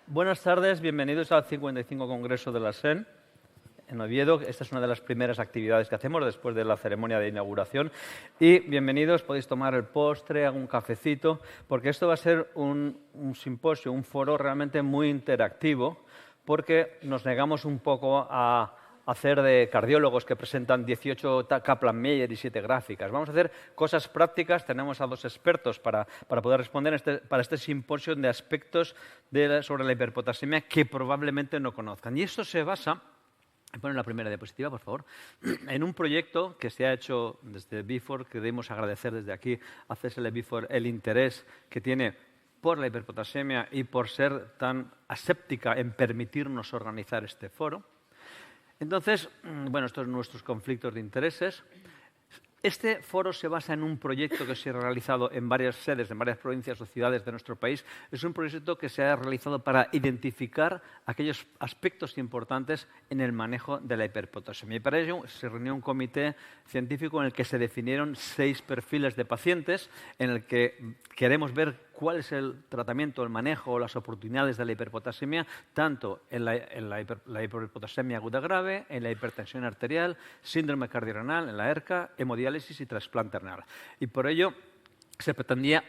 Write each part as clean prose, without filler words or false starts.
Buenas tardes, bienvenidos al 55 Congreso de la SEN en Oviedo. Esta es una de las primeras actividades que hacemos después de la ceremonia de inauguración. Y bienvenidos, podéis tomar el postre, algún cafecito, porque esto va a ser un simposio, un foro realmente muy interactivo, porque nos negamos un poco a hacer de cardiólogos que presentan 18 Kaplan-Meier y 7 gráficas. Vamos a hacer cosas prácticas. Tenemos a 2 expertos para poder responder para este simposio de aspectos sobre la hiperpotasemia que probablemente no conozcan. Y esto se basa, ponen la primera diapositiva, por favor, en un proyecto que se ha hecho desde Vifor, que debemos agradecer desde aquí a CSL Vifor el interés que tiene por la hiperpotasemia y por ser tan aséptica en permitirnos organizar este foro. Entonces, bueno, estos son nuestros conflictos de intereses. Este foro se basa en un proyecto que se ha realizado en varias sedes, en varias provincias o ciudades de nuestro país. Es un proyecto que se ha realizado para identificar aquellos aspectos importantes en el manejo de la hiperpotasemia. Y para ello se reunió un comité científico en el que se definieron 6 perfiles de pacientes en el que queremos ver cuál es el tratamiento, el manejo o las oportunidades de la hiperpotasemia, tanto en la hiperpotasemia aguda grave, en la hipertensión arterial, síndrome cardiorrenal, en la ERCA, hemodiálisis y trasplante renal. Y por ello se pretendía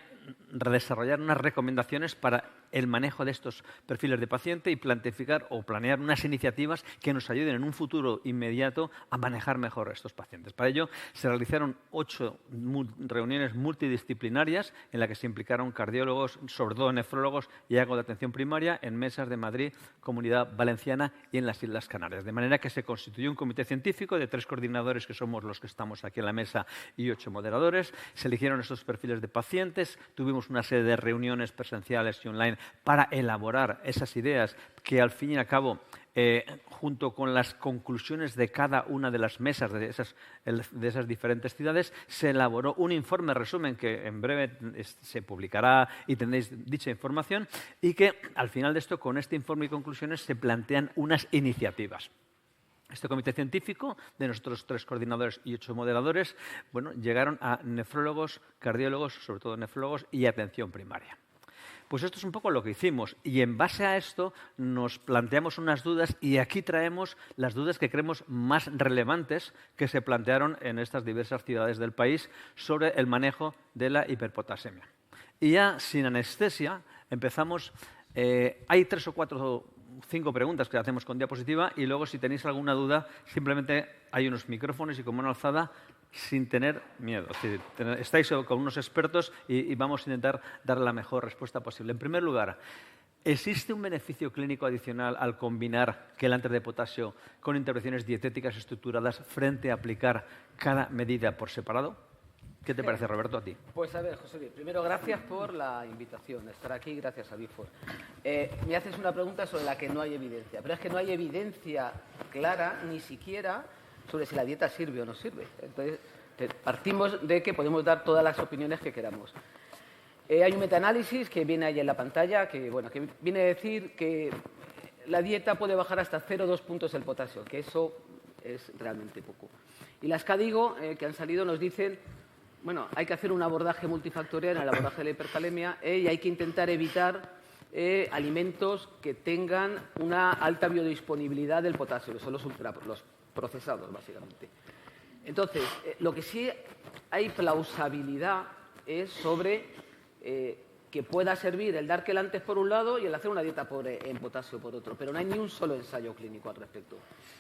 desarrollar unas recomendaciones para el manejo de estos perfiles de paciente y planificar o planear unas iniciativas que nos ayuden en un futuro inmediato a manejar mejor a estos pacientes. Para ello se realizaron 8 reuniones multidisciplinarias en las que se implicaron cardiólogos, sobre todo nefrólogos y de atención primaria en mesas de Madrid, Comunidad Valenciana y en las Islas Canarias. De manera que se constituyó un comité científico de 3 coordinadores, que somos los que estamos aquí en la mesa, y 8 moderadores. Se eligieron estos perfiles de pacientes, tuvimos una serie de reuniones presenciales y online para elaborar esas ideas que, al fin y al cabo, junto con las conclusiones de cada una de las mesas de esas diferentes ciudades, se elaboró un informe resumen que en breve se publicará y tendréis dicha información, y que al final de esto, con este informe y conclusiones, se plantean unas iniciativas. Este comité científico, de nuestros 3 coordinadores y 8 moderadores, bueno, llegaron a nefrólogos, cardiólogos, sobre todo nefrólogos, y atención primaria. Pues esto es un poco lo que hicimos, y en base a esto nos planteamos unas dudas, y aquí traemos las dudas que creemos más relevantes que se plantearon en estas diversas ciudades del país sobre el manejo de la hiperpotasemia. Y ya sin anestesia empezamos. Hay 3 o 4 5 preguntas que hacemos con diapositiva, y luego, si tenéis alguna duda, simplemente hay unos micrófonos y con mano alzada, sin tener miedo. Es decir, estáis con unos expertos y vamos a intentar dar la mejor respuesta posible. En primer lugar, ¿existe un beneficio clínico adicional al combinar quelantes de potasio con intervenciones dietéticas estructuradas frente a aplicar cada medida por separado? ¿Qué te parece, Roberto, a ti? Pues a ver, José Luis, primero gracias por la invitación, estar aquí, gracias a Vifor. Me haces una pregunta sobre la que no hay evidencia, pero es que no hay evidencia clara ni siquiera sobre si la dieta sirve o no sirve. Entonces, partimos de que podemos dar todas las opiniones que queramos. Hay un metaanálisis que viene ahí en la pantalla que viene a decir que la dieta puede bajar hasta 0,2 puntos el potasio, que eso es realmente poco. Y las CADIGO que han salido nos dicen, bueno, hay que hacer un abordaje multifactorial en el abordaje de la hipercalemia, y hay que intentar evitar alimentos que tengan una alta biodisponibilidad del potasio, que son los procesados, básicamente. Entonces, lo que sí hay plausibilidad es sobre que pueda servir el dar quelantes por un lado y el hacer una dieta en potasio por otro, pero no hay ni un solo ensayo clínico al respecto.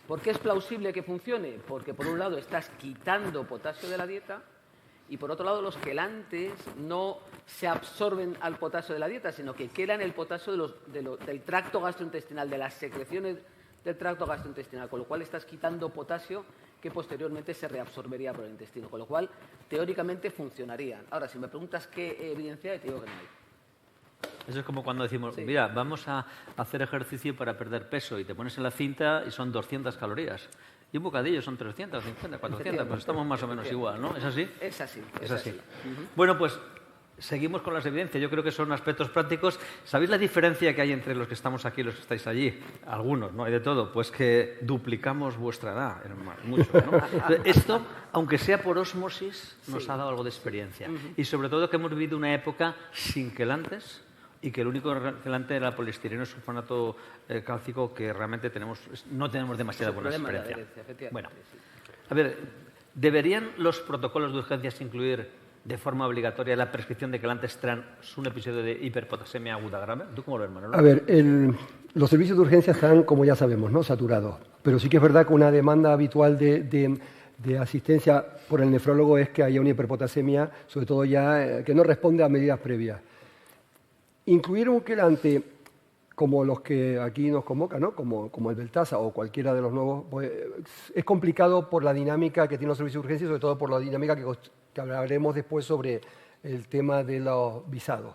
¿Por qué es plausible que funcione? Porque, por un lado, estás quitando potasio de la dieta, y por otro lado, los quelantes no se absorben al potasio de la dieta, sino que quedan el potasio del tracto gastrointestinal, de las secreciones del tracto gastrointestinal, con lo cual estás quitando potasio que posteriormente se reabsorbería por el intestino, con lo cual teóricamente funcionarían. Ahora, si me preguntas qué evidencia hay, te digo que no hay. Eso es como cuando decimos, mira, vamos a hacer ejercicio para perder peso, y te pones en la cinta y son 200 calorías. Y un bocadillo son 350, 400, pues estamos más o menos igual, ¿no? ¿Es así? Es así. Es así. Bueno, pues seguimos con las evidencias. Yo creo que son aspectos prácticos. ¿Sabéis la diferencia que hay entre los que estamos aquí y los que estáis allí? Algunos, ¿no? Hay de todo. Pues que duplicamos vuestra edad, mucho, ¿no? Esto, aunque sea por ósmosis, nos ha dado algo de experiencia. Y sobre todo que hemos vivido una época sin quelantes y que el único quelante era el poliestireno sulfonato cálcico, que realmente no tenemos demasiada buena experiencia. Bueno, a ver, ¿deberían los protocolos de urgencias incluir de forma obligatoria la prescripción de quelantes tras un episodio de hiperpotasemia aguda grave? ¿Tú cómo lo ves, Manolo? A ver, los servicios de urgencia están, como ya sabemos, ¿no?, saturados. Pero sí que es verdad que una demanda habitual de asistencia por el nefrólogo es que haya una hiperpotasemia, sobre todo ya que no responde a medidas previas. Incluir un quelante como los que aquí nos convocan, ¿no?, como el Veltasa o cualquiera de los nuevos, pues, es complicado por la dinámica que tienen los servicios de urgencia y sobre todo por la dinámica que hablaremos después sobre el tema de los visados.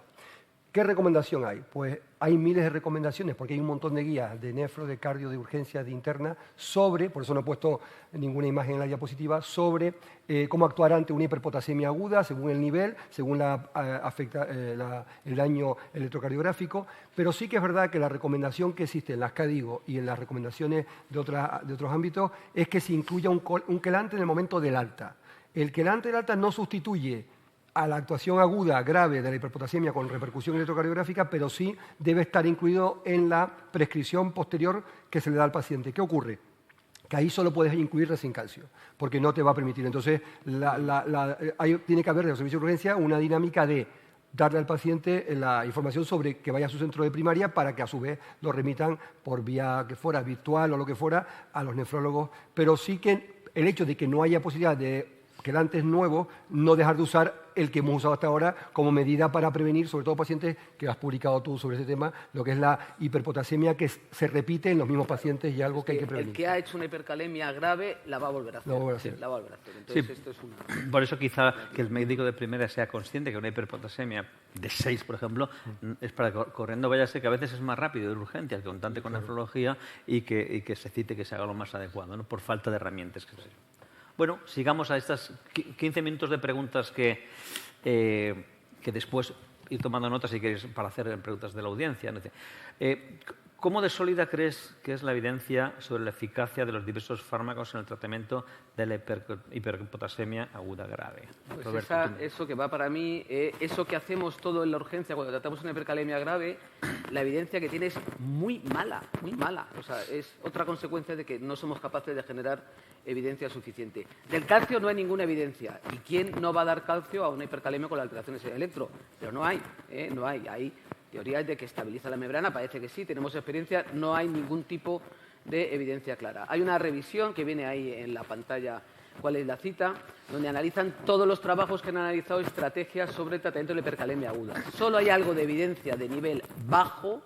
¿Qué recomendación hay? Pues hay miles de recomendaciones, porque hay un montón de guías de nefro, de cardio, de urgencias, de interna, por eso no he puesto ninguna imagen en la diapositiva, sobre cómo actuar ante una hiperpotasemia aguda, según el nivel, según el daño electrocardiográfico, pero sí que es verdad que la recomendación que existe en las CADIGO y en las recomendaciones de otros ámbitos es que se incluya un quelante en el momento del alta. El quelante del alta no sustituye a la actuación aguda grave de la hiperpotasemia con repercusión electrocardiográfica, pero sí debe estar incluido en la prescripción posterior que se le da al paciente. ¿Qué ocurre? Que ahí solo puedes incluir resincalcio, porque no te va a permitir. Entonces, tiene que haber en los servicios de urgencia una dinámica de darle al paciente la información sobre que vaya a su centro de primaria para que a su vez lo remitan por vía que fuera virtual o lo que fuera a los nefrólogos. Pero sí que el hecho de que no haya posibilidad de quelantes nuevos, no dejar de usar el que hemos usado hasta ahora como medida para prevenir, sobre todo pacientes que has publicado tú sobre ese tema, lo que es la hiperpotasemia que se repite en los mismos pacientes y algo que hay que prevenir. El que ha hecho una hipercalemia grave la va a volver a hacer. La va a volver a hacer. Entonces, sí, esto es por eso quizá que el médico de primera sea consciente que una hiperpotasemia de 6, por ejemplo, es para corriendo, váyase, que a veces es más rápido de urgencias que contante con nefrología y que se cite que se haga lo más adecuado, ¿no?, por falta de herramientas. Bueno, sigamos a estas 15 minutos de preguntas que después ir tomando notas si queréis para hacer preguntas de la audiencia. ¿Cómo de sólida crees que es la evidencia sobre la eficacia de los diversos fármacos en el tratamiento de la hiperpotasemia aguda grave? Pues Roberto, eso que va para mí, eso que hacemos todo en la urgencia cuando tratamos una hipercalemia grave, la evidencia que tiene es muy mala, muy mala. O sea, es otra consecuencia de que no somos capaces de generar evidencia suficiente. Del calcio no hay ninguna evidencia. ¿Y quién no va a dar calcio a una hipercalemia con las alteraciones en el electro? Pero no hay, no hay. Hay teorías de que estabiliza la membrana, parece que sí, tenemos experiencia, no hay ningún tipo de evidencia clara. Hay una revisión que viene ahí en la pantalla, cuál es la cita, donde analizan todos los trabajos que han analizado estrategias sobre el tratamiento de la hipercalemia aguda. Solo hay algo de evidencia de nivel bajo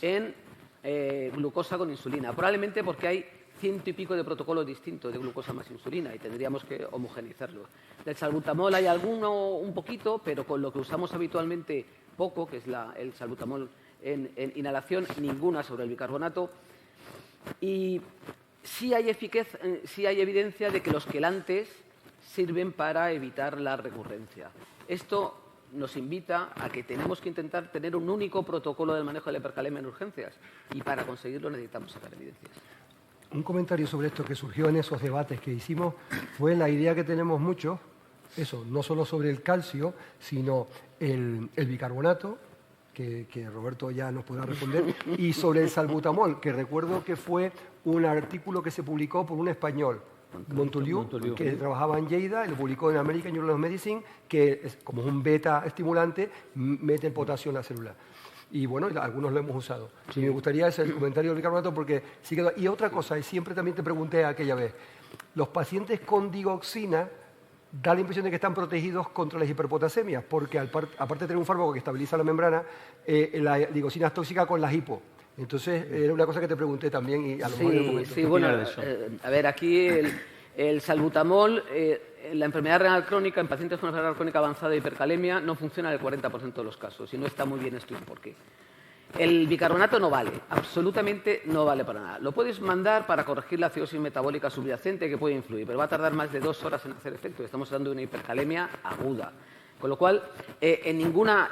en glucosa con insulina, probablemente porque hay 100 y pico de protocolos distintos de glucosa más insulina y tendríamos que homogeneizarlos. Del salbutamol hay alguno un poquito, pero con lo que usamos habitualmente poco, que es el salbutamol en inhalación, ninguna sobre el bicarbonato. Y sí hay evidencia de que los quelantes sirven para evitar la recurrencia. Esto nos invita a que tenemos que intentar tener un único protocolo del manejo de la hipercalemia en urgencias y para conseguirlo necesitamos sacar evidencias. Un comentario sobre esto que surgió en esos debates que hicimos fue la idea que tenemos muchos, eso, no solo sobre el calcio, sino el bicarbonato, que Roberto ya nos podrá responder, y sobre el salbutamol, que recuerdo que fue un artículo que se publicó por un español, Montoliu, que trabajaba en Lleida, y lo publicó en American Journal of Medicine, que como es un beta estimulante, mete el potasio en la célula. Y bueno, algunos lo hemos usado. Y me gustaría hacer el comentario del bicarbonato porque sí quedó. Y otra cosa, y siempre también te pregunté aquella vez, los pacientes con digoxina da la impresión de que están protegidos contra las hiperpotasemias, porque aparte de tener un fármaco que estabiliza la membrana, la digoxina es tóxica con la hipo. Entonces, era una cosa que te pregunté también y a lo mejor en el momento. Sí, bueno, a ver, aquí el salbutamol, la enfermedad renal crónica, en pacientes con enfermedad renal crónica avanzada de hipercalemia, no funciona en el 40% de los casos y no está muy bien estudiado por qué. El bicarbonato no vale, absolutamente no vale para nada. Lo puedes mandar para corregir la acidosis metabólica subyacente que puede influir, pero va a tardar más de 2 horas en hacer efecto. Estamos hablando de una hipercalemia aguda. Con lo cual, en ninguna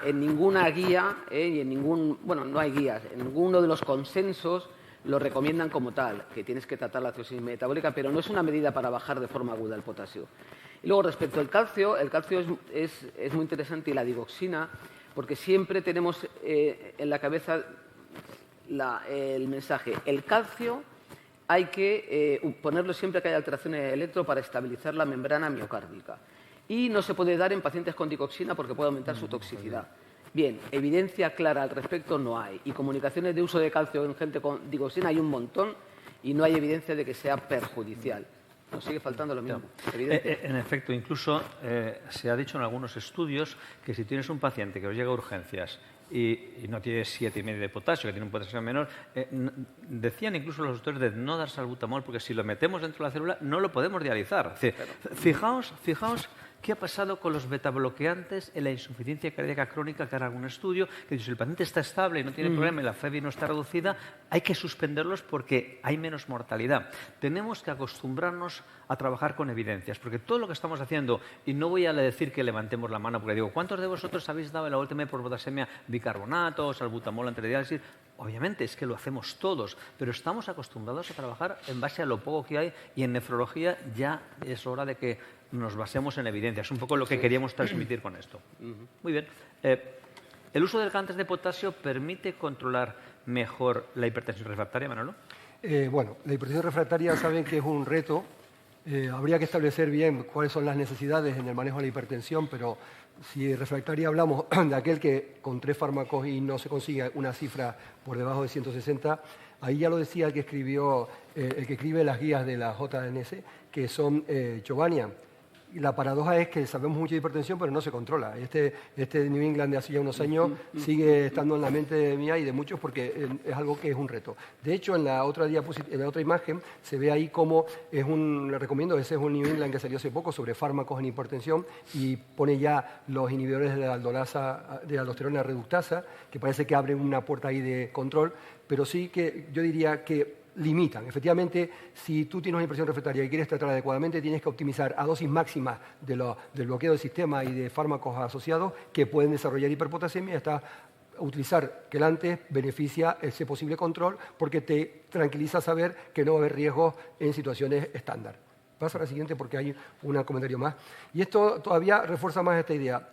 guía, y no hay guías, en ninguno de los consensos lo recomiendan como tal, que tienes que tratar la acidosis metabólica, pero no es una medida para bajar de forma aguda el potasio. Y luego, respecto al calcio, el calcio es muy interesante y la digoxina, porque siempre tenemos en la cabeza el mensaje. El calcio hay que ponerlo siempre que haya alteraciones de electro para estabilizar la membrana miocárdica. Y no se puede dar en pacientes con digoxina porque puede aumentar su toxicidad. Bien, evidencia clara al respecto no hay. Y comunicaciones de uso de calcio en gente con digoxina hay un montón y no hay evidencia de que sea perjudicial. Nos sigue faltando lo mismo. En efecto, incluso se ha dicho en algunos estudios que si tienes un paciente que os llega a urgencias y no tiene 7,5 de potasio, que tiene un potasio menor, decían incluso los autores de no dar salbutamol porque si lo metemos dentro de la célula no lo podemos dializar. Es decir, fijaos qué ha pasado con los betabloqueantes en la insuficiencia cardíaca crónica, que era algún estudio, que si el paciente está estable y no tiene problema y la FEBI no está reducida, hay que suspenderlos porque hay menos mortalidad. Tenemos que acostumbrarnos a trabajar con evidencias, porque todo lo que estamos haciendo, y no voy a decir que levantemos la mano, porque digo, ¿cuántos de vosotros habéis dado en la última por potasemia bicarbonato, salbutamol antes de diálisis? Obviamente, es que lo hacemos todos, pero estamos acostumbrados a trabajar en base a lo poco que hay y en nefrología ya es hora de que nos basemos en evidencia. Es un poco lo que queríamos transmitir con esto. Muy bien. ¿El uso del cantes de potasio permite controlar mejor la hipertensión refractaria, Manolo? Bueno, la hipertensión refractaria saben que es un reto. Habría que establecer bien cuáles son las necesidades en el manejo de la hipertensión, pero si refractaria hablamos de aquel que con 3 fármacos y no se consigue una cifra por debajo de 160, ahí ya lo decía el que escribe las guías de la JNS, que son Chobanian. Y la paradoja es que sabemos mucho de hipertensión, pero no se controla. Este New England de hace ya unos años sigue estando en la mente mía y de muchos porque es algo que es un reto. De hecho, en la otra imagen se ve ahí cómo le recomiendo, ese es un New England que salió hace poco sobre fármacos en hipertensión y pone ya los inhibidores de la aldosterona reductasa, que parece que abren una puerta ahí de control, pero sí que yo diría que limitan. Efectivamente, si tú tienes una hipertensión refractaria y quieres tratarla adecuadamente, tienes que optimizar a dosis máximas del bloqueo del sistema y de fármacos asociados que pueden desarrollar hiperpotasemia. Utilizar quelantes beneficia ese posible control porque te tranquiliza saber que no va a haber riesgos en situaciones estándar. Paso a la siguiente porque hay un comentario más. Y esto todavía refuerza más esta idea.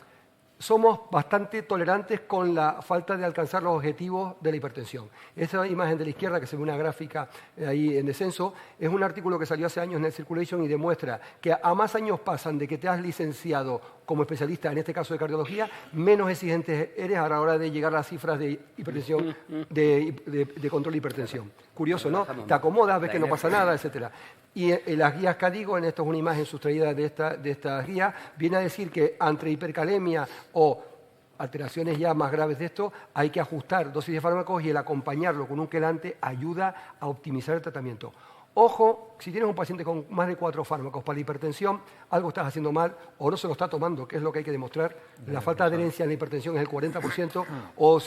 Somos bastante tolerantes con la falta de alcanzar los objetivos de la hipertensión. Esa imagen de la izquierda, que se ve una gráfica ahí en descenso, es un artículo que salió hace años en el Circulation y demuestra que a más años pasan de que te has licenciado como especialista, en este caso de cardiología, menos exigente eres a la hora de llegar a las cifras de hipertensión, de control de hipertensión. Curioso, ¿no? Te acomodas, ves que no pasa nada, etcétera. Y en las guías CADIGO, en esto es una imagen sustraída de estas guías, viene a decir que ante hipercalemia o alteraciones ya más graves de esto, hay que ajustar dosis de fármacos y el acompañarlo con un quelante ayuda a optimizar el tratamiento. Ojo, si tienes un paciente con más de 4 fármacos para la hipertensión, algo estás haciendo mal o no se lo está tomando, que es lo que hay que demostrar. La falta de adherencia en la hipertensión es el 40%, o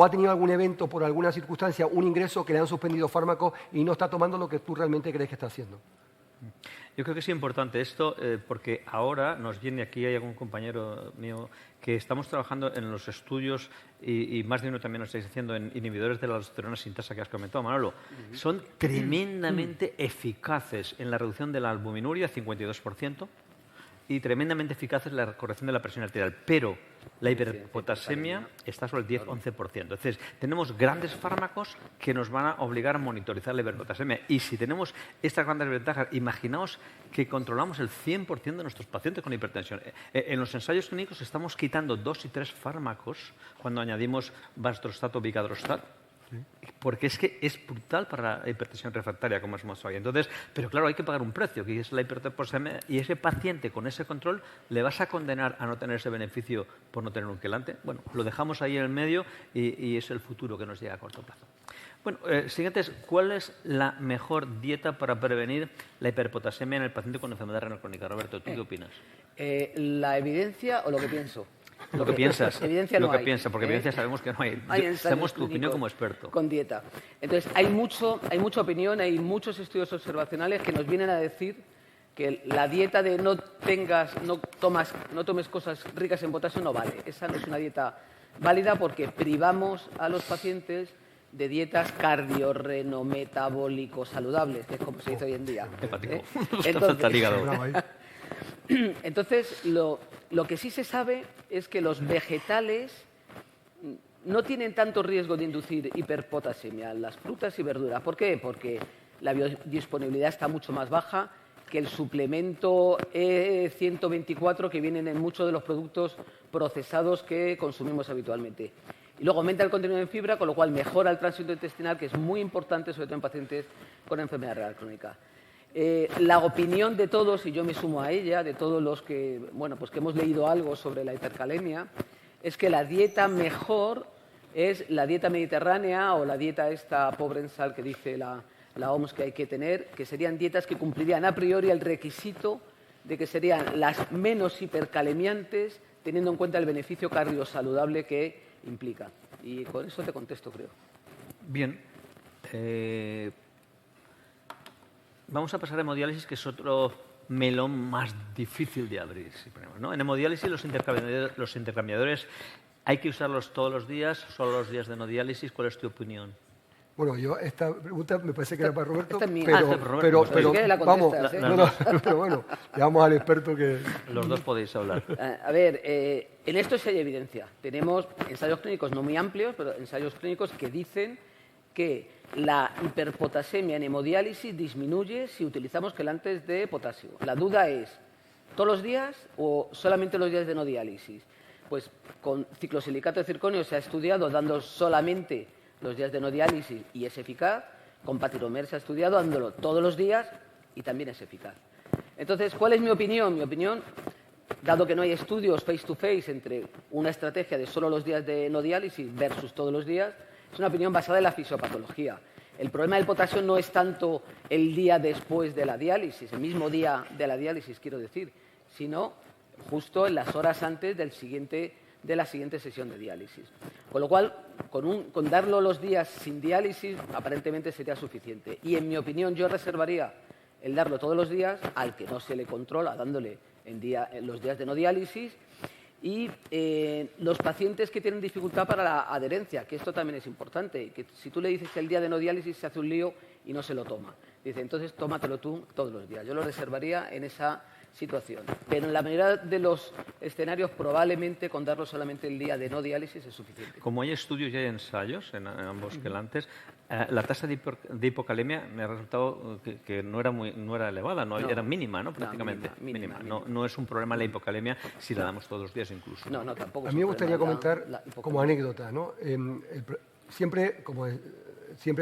ha tenido algún evento por alguna circunstancia, un ingreso que le han suspendido fármacos y no está tomando lo que tú realmente crees que está haciendo. Yo creo que es importante esto porque ahora nos viene aquí, hay algún compañero mío que estamos trabajando en los estudios y más de uno también lo estáis haciendo en inhibidores de la aldosterona sintasa que has comentado, Manolo. Son tremendamente eficaces en la reducción de la albuminuria, 52%, y tremendamente eficaces en la corrección de la presión arterial, pero la hiperpotasemia está sobre el 10-11%. Entonces, tenemos grandes fármacos que nos van a obligar a monitorizar la hiperpotasemia. Y si tenemos estas grandes ventajas, imaginaos que controlamos el 100% de nuestros pacientes con hipertensión. En los ensayos clínicos estamos quitando 2 y 3 fármacos cuando añadimos vastrostato o vicadrostat. Porque es que es brutal para la hipertensión refractaria, como hemos hoy. Entonces, pero claro, hay que pagar un precio, que es la hiperpotasemia, y ese paciente con ese control, ¿le vas a condenar a no tener ese beneficio por no tener un quelante? Bueno, lo dejamos ahí en el medio y es el futuro que nos llega a corto plazo. Bueno, siguiente es, ¿cuál es la mejor dieta para prevenir la hiperpotasemia en el paciente con enfermedad renal crónica? Roberto, ¿tú qué opinas? ¿La evidencia o lo que pienso? Lo que piensas, evidencia lo no que hay, piensas, porque evidencia sabemos que no hay. Sabemos tu opinión como experto. Con dieta. Entonces, hay mucha opinión, hay muchos estudios observacionales que nos vienen a decir que la dieta de no tomes cosas ricas en potasio no vale. Esa no es una dieta válida porque privamos a los pacientes de dietas cardiorrenometabólico saludables, que es como se dice hoy en día. Hepático. Entonces, lo que sí se sabe es que los vegetales no tienen tanto riesgo de inducir hiperpotasemia las frutas y verduras. ¿Por qué? Porque la biodisponibilidad está mucho más baja que el suplemento E124 que vienen en muchos de los productos procesados que consumimos habitualmente. Y luego aumenta el contenido en fibra, con lo cual mejora el tránsito intestinal, que es muy importante, sobre todo en pacientes con enfermedad renal crónica. La opinión de todos, y yo me sumo a ella, de todos los que, bueno, pues que hemos leído algo sobre la hipercalemia, es que la dieta mejor es la dieta mediterránea o la dieta esta pobre en sal que dice la OMS que hay que tener, que serían dietas que cumplirían a priori el requisito de que serían las menos hipercalemiantes, teniendo en cuenta el beneficio cardiosaludable que implica. Y con eso te contesto, creo. Bien. Vamos a pasar a hemodiálisis, que es otro melón más difícil de abrir, si ponemos, ¿no? En hemodiálisis los intercambiadores ¿hay que usarlos todos los días? ¿Solo los días de hemodiálisis? ¿Cuál es tu opinión? Bueno, yo esta pregunta me parece que era para Roberto, esta es mía. pero la vamos, contestas, pero bueno, le damos al experto que... Los dos podéis hablar. A ver, en esto sí hay evidencia. Tenemos ensayos clínicos no muy amplios, pero ensayos clínicos que dicen que la hiperpotasemia en hemodiálisis disminuye si utilizamos quelantes de potasio. La duda es, ¿todos los días o solamente los días de no diálisis? Pues con ciclosilicato de circonio se ha estudiado dando solamente los días de no diálisis y es eficaz. Con patiromer se ha estudiado dándolo todos los días y también es eficaz. Entonces, ¿cuál es mi opinión? Mi opinión, dado que no hay estudios face-to-face entre una estrategia de solo los días de no diálisis versus todos los días, es una opinión basada en la fisiopatología. El problema del potasio no es tanto el día después de la diálisis, el mismo día de la diálisis, quiero decir, sino justo en las horas antes de la siguiente sesión de diálisis. Con lo cual, con darlo los días sin diálisis, aparentemente sería suficiente. Y en mi opinión, yo reservaría el darlo todos los días al que no se le controla, dándole en los días de no diálisis, y los pacientes que tienen dificultad para la adherencia, que esto también es importante, que si tú le dices que el día de no diálisis se hace un lío y no se lo toma. Dice, entonces tómatelo tú todos los días. Yo lo reservaría en esa situación. Pero en la mayoría de los escenarios, probablemente con darlo solamente el día de no diálisis es suficiente. Como hay estudios y hay ensayos en ambos quelantes, la tasa de hipocalemia me ha resultado que no era elevada, no, era mínima, ¿no? Prácticamente. Mínima. No es un problema la hipocalemia si la damos todos los días incluso. No, tampoco. A mí me gustaría comentar como anécdota, ¿no? Siempre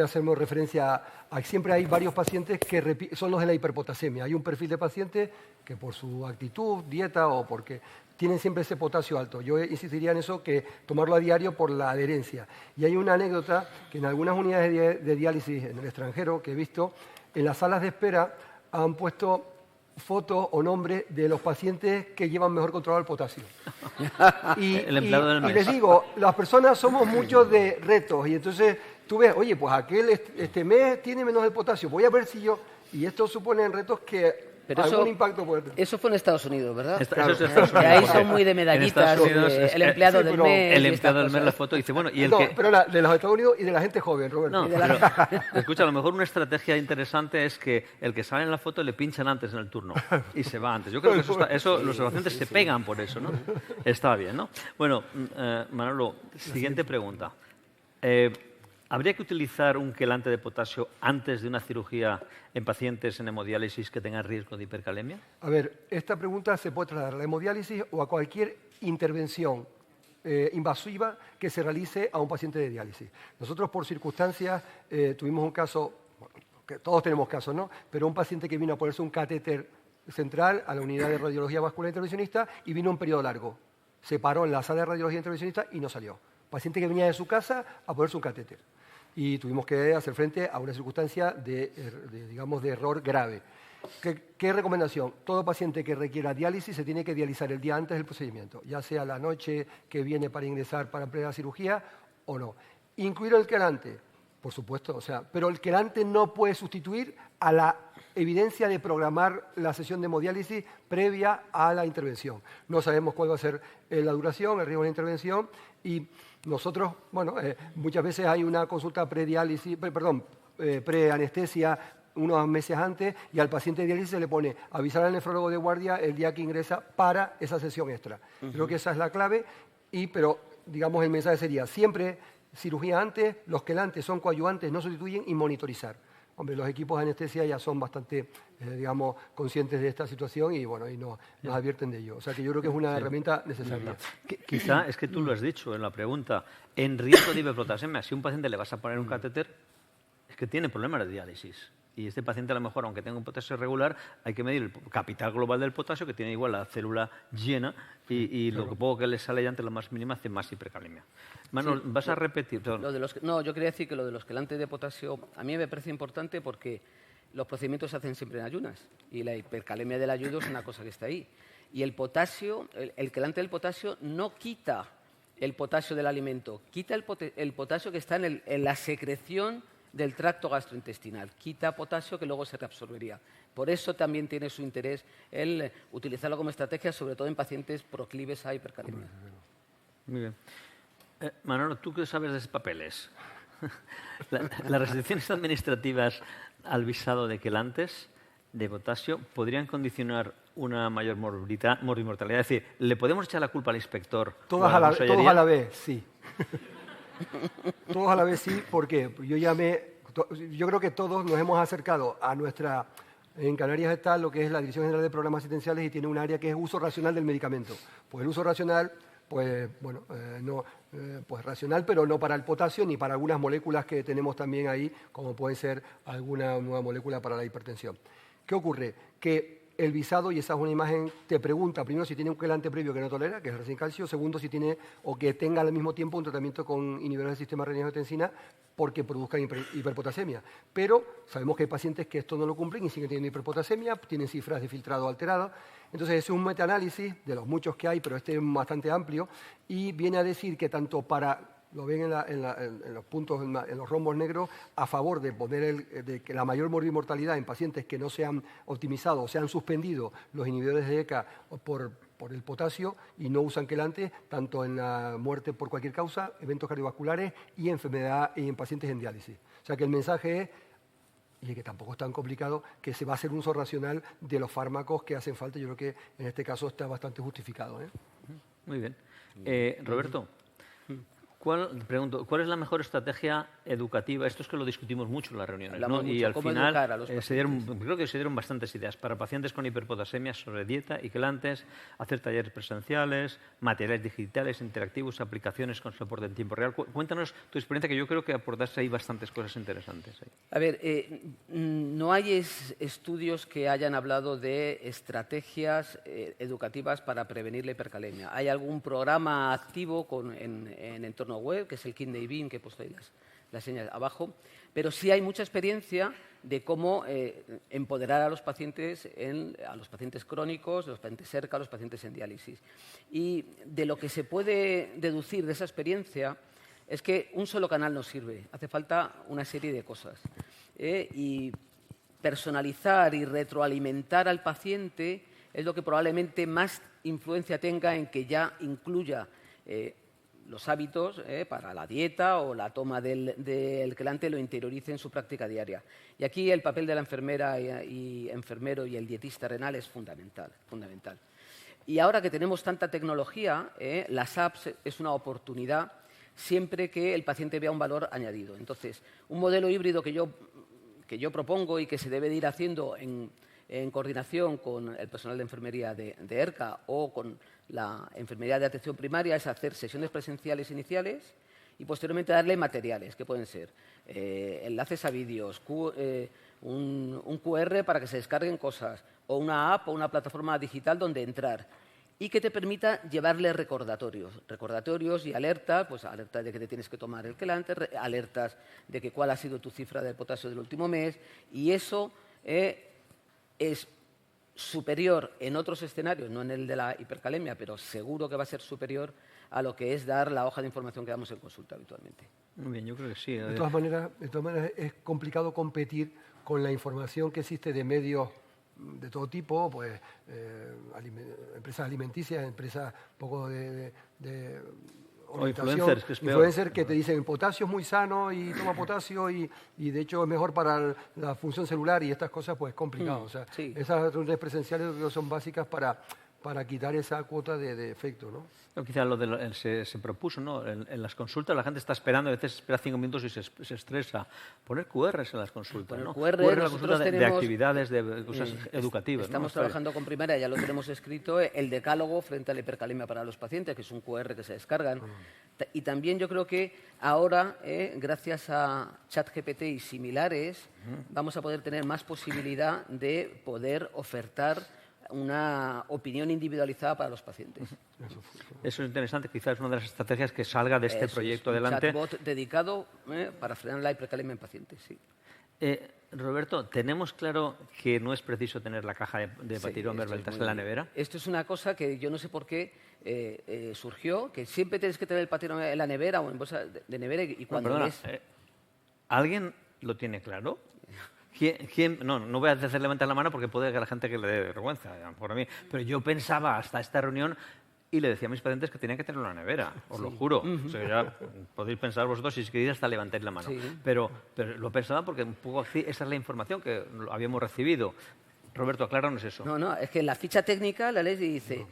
hacemos referencia a que siempre hay varios pacientes que son los de la hiperpotasemia. Hay un perfil de pacientes que por su actitud, dieta o porque tienen siempre ese potasio alto. Yo insistiría en eso, que tomarlo a diario por la adherencia. Y hay una anécdota que en algunas unidades de diálisis en el extranjero que he visto, en las salas de espera han puesto fotos o nombres de los pacientes que llevan mejor controlado el potasio. El empleado del mes. Y les digo, las personas somos muchos de retos y entonces tú ves, oye, pues aquel este mes tiene menos el potasio, voy a ver si yo... Y esto supone retos que algún impacto puede tener. Eso fue en Estados Unidos, ¿verdad? Eso es Estados Unidos. Ahí son muy de medallitas, el empleado del mes. El empleado del mes, la foto, dice, bueno, y el pero de los Estados Unidos y de la gente joven, Roberto. No, pero, escucha, a lo mejor una estrategia interesante es que el que sale en la foto le pinchan antes en el turno y se va antes. Yo creo que los pacientes se pegan por eso, ¿no? Está bien, ¿no? Bueno, Manolo, siguiente pregunta. ¿Habría que utilizar un quelante de potasio antes de una cirugía en pacientes en hemodiálisis que tengan riesgo de hipercalemia? A ver, esta pregunta se puede trasladar a la hemodiálisis o a cualquier intervención invasiva que se realice a un paciente de diálisis. Nosotros, por circunstancias, tuvimos un caso, bueno, que todos tenemos casos, ¿no? Pero un paciente que vino a ponerse un catéter central a la unidad de radiología vascular intervencionista y vino un periodo largo. Se paró en la sala de radiología intervencionista y no salió. Paciente que venía de su casa a ponerse un catéter. Y tuvimos que hacer frente a una circunstancia de error grave. ¿Qué recomendación? Todo paciente que requiera diálisis se tiene que dializar el día antes del procedimiento, ya sea la noche que viene para ingresar para plena cirugía o no. Incluir el quelante, por supuesto, pero el quelante no puede sustituir a la evidencia de programar la sesión de hemodiálisis previa a la intervención. No sabemos cuál va a ser la duración, el riesgo de la intervención y nosotros, muchas veces hay una consulta preanestesia unos meses antes y al paciente de diálisis se le pone avisar al nefrólogo de guardia el día que ingresa para esa sesión extra. Creo que esa es la clave, pero digamos, el mensaje sería siempre cirugía antes, los quelantes son coadyuvantes, no sustituyen, y monitorizar. Hombre, los equipos de anestesia ya son bastante, digamos, conscientes de esta situación y, bueno, y nos advierten de ello. O sea, que yo creo que es una herramienta necesaria. Quizá es que tú lo has dicho en la pregunta. En riesgo de hiperpotasemia, si a un paciente le vas a poner un catéter, es que tiene problemas de diálisis. Y este paciente, a lo mejor, aunque tenga un potasio regular, hay que medir el capital global del potasio, que tiene igual la célula llena, y lo que poco que le sale ya ante la más mínima hace más hipercalemia. Manuel, Sí, ¿vas a repetir? No, yo quería decir que lo de los quelantes de potasio a mí me parece importante porque los procedimientos se hacen siempre en ayunas y la hipercalemia del ayuno es una cosa que está ahí. Y el potasio, el quelante del potasio no quita el potasio del alimento, quita el potasio que está en la secreción del tracto gastrointestinal, quita potasio que luego se reabsorbería. Por eso también tiene su interés el utilizarlo como estrategia, sobre todo en pacientes proclives a hipercalemia. Muy bien. Manolo, ¿tú qué sabes de esos papeles? Las restricciones administrativas al visado de quelantes de potasio podrían condicionar una mayor morbimortalidad. Es decir, ¿le podemos echar la culpa al inspector? Todos a la vez, sí. Todos a la vez sí, ¿por qué? Yo creo que todos nos hemos acercado a nuestra... En Canarias está lo que es la Dirección General de Programas Asistenciales y tiene un área que es uso racional del medicamento. Pues el uso racional, pues bueno, pues racional, pero no para el potasio ni para algunas moléculas que tenemos también ahí, como puede ser alguna nueva molécula para la hipertensión. ¿Qué ocurre? Que el visado, y esa es una imagen, te pregunta primero si tiene un quelante previo que no tolera, que es el resincalcio, segundo si tiene o que tenga al mismo tiempo un tratamiento con inhibidores del sistema renina-angiotensina porque produzcan hiperpotasemia. Pero sabemos que hay pacientes que esto no lo cumplen y siguen teniendo hiperpotasemia, tienen cifras de filtrado alteradas. Entonces es un metaanálisis de los muchos que hay, pero este es bastante amplio y viene a decir que tanto para... Lo ven en los puntos, en los rombos negros, a favor de poner de que la mayor morbimortalidad en pacientes que no se han optimizado o se han suspendido los inhibidores de ECA por el potasio y no usan quelantes, tanto en la muerte por cualquier causa, eventos cardiovasculares y enfermedad y en pacientes en diálisis. O sea que el mensaje es, y que tampoco es tan complicado, que se va a hacer un uso racional de los fármacos que hacen falta. Yo creo que en este caso está bastante justificado. Muy bien. Roberto. ¿Cuál es la mejor estrategia educativa? Esto es que lo discutimos mucho en las reuniones, ¿no? Y al final creo que se dieron bastantes ideas para pacientes con hiperpotasemia sobre dieta y quelantes, hacer talleres presenciales, materiales digitales, interactivos, aplicaciones con soporte en tiempo real. Cuéntanos tu experiencia, que yo creo que aportaste ahí bastantes cosas interesantes. A ver, no hay estudios que hayan hablado de estrategias educativas para prevenir la hipercalemia. Hay algún programa activo en entorno web, que es el Kidney Beam, que he puesto ahí las señas abajo, pero sí hay mucha experiencia de cómo empoderar a los pacientes crónicos, los pacientes cerca, los pacientes en diálisis. Y de lo que se puede deducir de esa experiencia es que un solo canal no sirve, hace falta una serie de cosas. Y personalizar y retroalimentar al paciente es lo que probablemente más influencia tenga en que ya incluya los hábitos para la dieta o la toma del quelante lo interiorice en su práctica diaria. Y aquí el papel de la enfermera y enfermero y el dietista renal es fundamental. Y ahora que tenemos tanta tecnología, las apps es una oportunidad siempre que el paciente vea un valor añadido. Entonces, un modelo híbrido que yo propongo y que se debe de ir haciendo en coordinación con el personal de enfermería de ERCA o con la enfermería de atención primaria es hacer sesiones presenciales iniciales y posteriormente darle materiales, que pueden ser enlaces a vídeos, un QR para que se descarguen cosas, o una app o una plataforma digital donde entrar y que te permita llevarle recordatorios y alertas, pues alertas de que te tienes que tomar el quelante, alertas de que cuál ha sido tu cifra de potasio del último mes, y eso es superior en otros escenarios, no en el de la hipercalemia, pero seguro que va a ser superior a lo que es dar la hoja de información que damos en consulta habitualmente. Muy bien, yo creo que sí. De todas maneras, es complicado competir con la información que existe de medios de todo tipo, pues empresas alimenticias, empresas poco de o influencers, que es peor. Influencers que te dicen potasio es muy sano y toma potasio y de hecho es mejor para la función celular y estas cosas, pues es complicado. O sea, sí. Esas reuniones presenciales son básicas para para quitar esa cuota de efecto, ¿no? No, quizá se propuso, ¿no? En las consultas la gente está esperando, a veces espera 5 minutos y se estresa. Poner QRs en las consultas, Poner ¿no? QR, en la nosotros consulta de tenemos, actividades, de cosas educativas. Estamos trabajando con Primaria, ya lo tenemos escrito, el decálogo frente a la hipercalemia para los pacientes, que es un QR que se descargan. Y también yo creo que ahora, gracias a ChatGPT y similares, vamos a poder tener más posibilidad de poder ofertar una opinión individualizada para los pacientes. Eso es interesante, quizás es una de las estrategias que salga de este proyecto adelante. Un chatbot dedicado para frenar la hipercalemia en pacientes, sí. Roberto, ¿tenemos claro que no es preciso tener la caja de Patiron Verveltas en la nevera? Esto es una cosa que yo no sé por qué surgió, que siempre tienes que tener el Patiron en la nevera o en bolsa de nevera y cuando ¿alguien lo tiene claro? No voy a hacer levantar la mano porque puede que a la gente que le dé vergüenza, por mí, pero yo pensaba hasta esta reunión y le decía a mis pacientes que tenían que tenerlo en la nevera, os lo juro. O sea, ya podéis pensar vosotros si queréis hasta levantáis la mano. Sí. Pero lo pensaba porque un poco así, esa es la información que habíamos recibido. Roberto, acláranos eso. No, es que en la ficha técnica la ley dice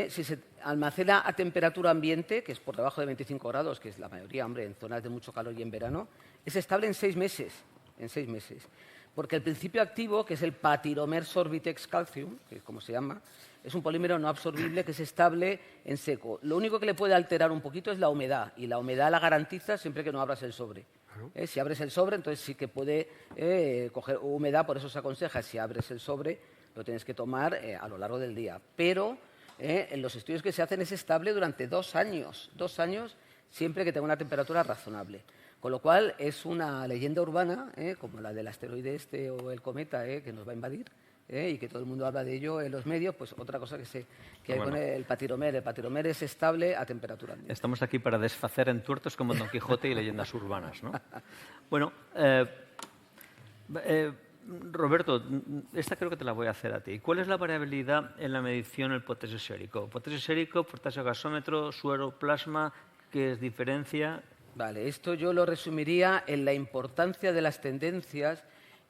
si se almacena a temperatura ambiente, que es por debajo de 25 grados, que es la mayoría, hombre, en zonas de mucho calor y en verano, es estable en 6 meses. En 6 meses. Porque el principio activo, que es el Patiromer sorbitex calcium, que es como se llama, es un polímero no absorbible que es estable en seco. Lo único que le puede alterar un poquito es la humedad, y la humedad la garantiza siempre que no abras el sobre. Claro. Si abres el sobre, entonces sí que puede coger humedad, por eso se aconseja, si abres el sobre, lo tienes que tomar a lo largo del día. Pero en los estudios que se hacen es estable durante 2 años, 2 años, siempre que tenga una temperatura razonable. Con lo cual es una leyenda urbana, como la del asteroide este o el cometa que nos va a invadir, y que todo el mundo habla de ello en los medios, pues otra cosa que hay con el Patiromer. El Patiromer es estable a temperatura ambiente. Estamos aquí para desfacer entuertos como Don Quijote y leyendas urbanas, ¿no? Bueno, Roberto, esta creo que te la voy a hacer a ti. ¿Cuál es la variabilidad en la medición del potasio sérico? Potasio sérico, potasio gasómetro, suero, plasma, ¿qué es diferencia? Vale, esto yo lo resumiría en la importancia de las tendencias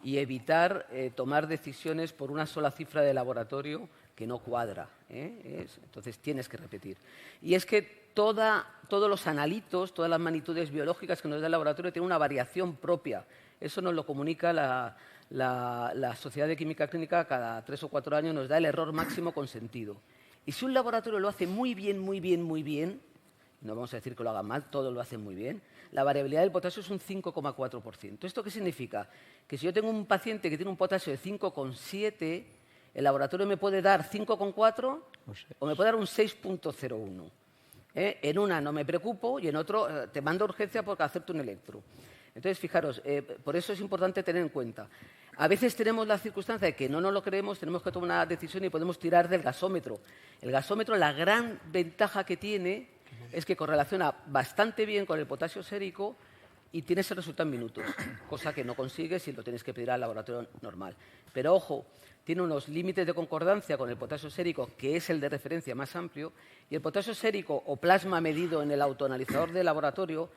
y evitar tomar decisiones por una sola cifra de laboratorio que no cuadra. Entonces tienes que repetir. Y es que todos los analitos, todas las magnitudes biológicas que nos da el laboratorio tienen una variación propia. Eso nos lo comunica la Sociedad de Química Clínica cada 3 o 4 años, nos da el error máximo consentido. Y si un laboratorio lo hace muy bien, no vamos a decir que lo haga mal, todo lo hace muy bien, la variabilidad del potasio es un 5,4%. ¿Esto qué significa? Que si yo tengo un paciente que tiene un potasio de 5,7, el laboratorio me puede dar 5,4 o me puede dar un 6,01. En una no me preocupo y en otro te mando urgencia porque acepto un electro. Entonces, fijaros, por eso es importante tener en cuenta. A veces tenemos la circunstancia de que no nos lo creemos, tenemos que tomar una decisión y podemos tirar del gasómetro. El gasómetro, la gran ventaja que tiene es que correlaciona bastante bien con el potasio sérico y tiene ese resultado en minutos, cosa que no consigues si lo tienes que pedir al laboratorio normal. Pero ojo, tiene unos límites de concordancia con el potasio sérico, que es el de referencia más amplio, y el potasio sérico o plasma medido en el autoanalizador de laboratorio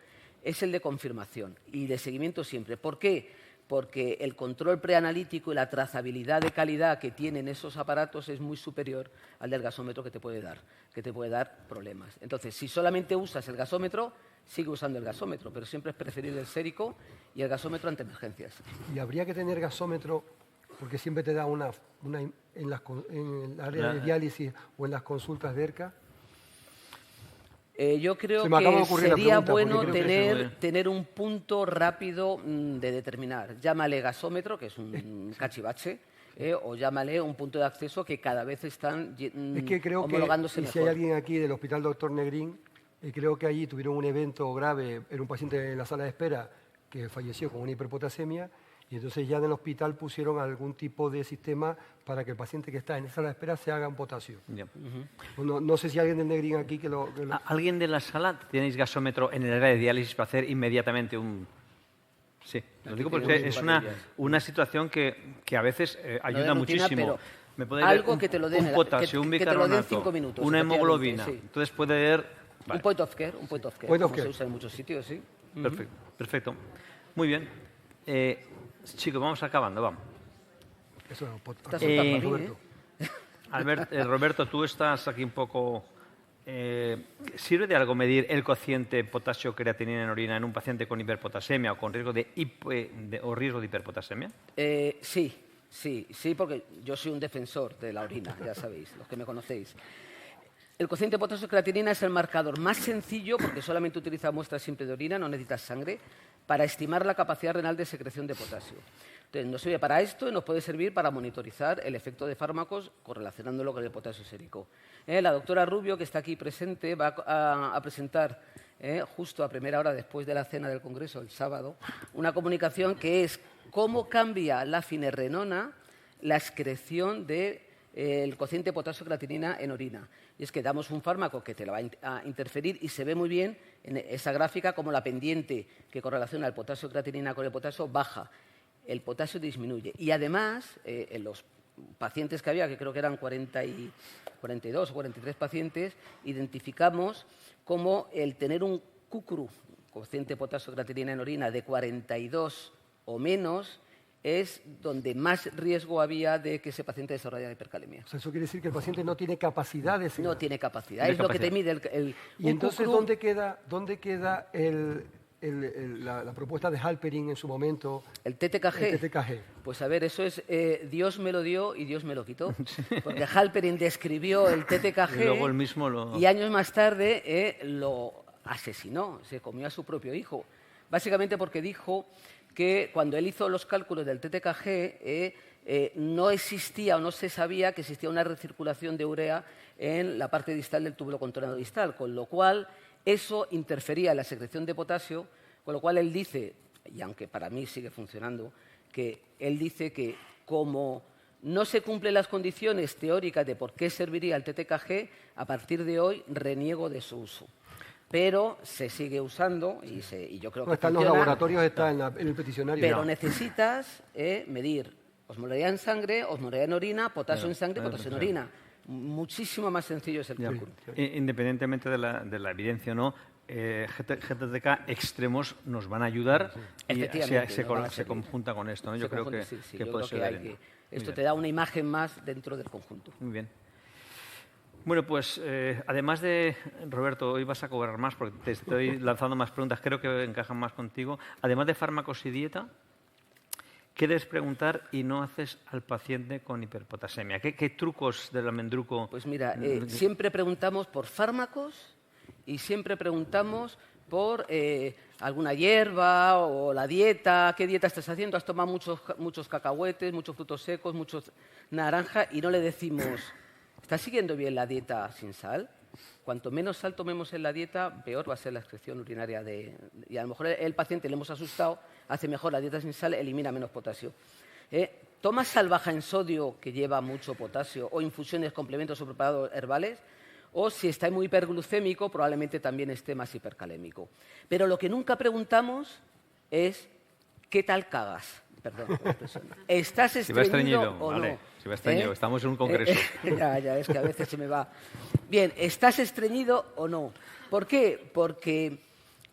es el de confirmación y de seguimiento siempre. ¿Por qué? Porque el control preanalítico y la trazabilidad de calidad que tienen esos aparatos es muy superior al del gasómetro que te puede dar problemas. Entonces, si solamente usas el gasómetro, sigue usando el gasómetro, pero siempre es preferible el sérico y el gasómetro ante emergencias. ¿Y habría que tener gasómetro porque siempre te da en el área de diálisis o en las consultas de ERCA? Yo creo que sería bueno tener un punto rápido de determinar. Llámale gasómetro, que es un cachivache, o llámale un punto de acceso que cada vez están es que creo homologándose que, mejor. Si hay alguien aquí del Hospital Dr. Negrín, creo que allí tuvieron un evento grave, era un paciente en la sala de espera que falleció con una hiperpotasemia, y entonces ya en el hospital pusieron algún tipo de sistema para que el paciente que está en esa sala de espera se haga un potasio. No sé si hay alguien del Negrín aquí que lo... ¿Alguien de la sala tenéis gasómetro en el área de diálisis para hacer inmediatamente un...? Sí, lo digo porque es una situación que a veces ayuda muchísimo. Me puede algo que te lo den, un potasio, un bicarbonato, una hemoglobina. Sí. Entonces puede haber... Vale. Un point of care, como se usa en muchos sitios, sí. Perfecto. Muy bien. Chicos, vamos acabando, vamos. Eso es un podcast. Roberto, tú estás aquí un poco... ¿Sirve de algo medir el cociente potasio-creatinina en orina en un paciente con hiperpotasemia o con riesgo o riesgo de hiperpotasemia? Sí, porque yo soy un defensor de la orina, ya sabéis, los que me conocéis. El cociente potasio-creatinina es el marcador más sencillo, porque solamente utiliza muestras simples de orina, no necesitas sangre, para estimar la capacidad renal de secreción de potasio. Entonces, nos sirve para esto y nos puede servir para monitorizar el efecto de fármacos correlacionándolo con el potasio sérico. La doctora Rubio, que está aquí presente, va a presentar justo a primera hora después de la cena del Congreso, el sábado, una comunicación que es cómo cambia la finerrenona la excreción del cociente potasio-creatinina en orina. Y es que damos un fármaco que te lo va a interferir y se ve muy bien en esa gráfica como la pendiente que correlaciona el potasio-creatinina con el potasio baja. El potasio disminuye. Y además, en los pacientes que había, que creo que eran 42 o 43 pacientes, identificamos como el tener un CUCRU, cociente potasio-creatinina en orina, de 42 o menos, es donde más riesgo había de que ese paciente desarrollara hipercalemia. O sea, eso quiere decir que el paciente no tiene capacidad de... No tiene capacidad, es lo que te mide ¿Y entonces dónde queda la propuesta de Halperin en su momento? ¿El TTKG? El TTKG. Pues a ver, eso es Dios me lo dio y Dios me lo quitó. Porque Halperin describió el TTKG y luego él mismo y años más tarde lo asesinó, se comió a su propio hijo. Básicamente porque dijo que cuando él hizo los cálculos del TTKG no existía o no se sabía que existía una recirculación de urea en la parte distal del túbulo contorno distal, con lo cual eso interfería en la secreción de potasio, con lo cual él dice, y aunque para mí sigue funcionando, que él dice que como no se cumplen las condiciones teóricas de por qué serviría el TTKG, a partir de hoy reniego de su uso. Pero se sigue usando y yo creo que está en los laboratorios, está en el peticionario. Pero necesitas medir osmolaridad en sangre, osmolaridad en orina, potasio en sangre, potasio en orina. Muchísimo más sencillo es el cálculo. Independientemente de la evidencia o no, GTTK extremos nos van a ayudar y se conjunta con esto, ¿no? Yo creo que puede ser. Esto te da una imagen más dentro del conjunto. Muy bien. Bueno, pues además de, Roberto, hoy vas a cobrar más porque te estoy lanzando más preguntas, creo que encajan más contigo. Además de fármacos y dieta, ¿qué debes preguntar y no haces al paciente con hiperpotasemia? ¿Qué trucos del almendruco? Pues mira, siempre preguntamos por fármacos y siempre preguntamos por alguna hierba o la dieta. ¿Qué dieta estás haciendo? ¿Has tomado muchos cacahuetes, muchos frutos secos, muchos naranja? Y no le decimos... ¿Estás siguiendo bien la dieta sin sal? Cuanto menos sal tomemos en la dieta, peor va a ser la excreción urinaria. Y a lo mejor el paciente le hemos asustado, hace mejor la dieta sin sal, elimina menos potasio. ¿Toma sal baja en sodio, que lleva mucho potasio, o infusiones, complementos o preparados herbales? O si está muy hiperglucémico, probablemente también esté más hipercalémico. Pero lo que nunca preguntamos es ¿qué tal cagas? Perdón por la expresión. ¿Estás estreñido o no? Vale. Si va estreñido, estamos en un congreso. Ya, es que a veces se me va. Bien, ¿estás estreñido o no? ¿Por qué? Porque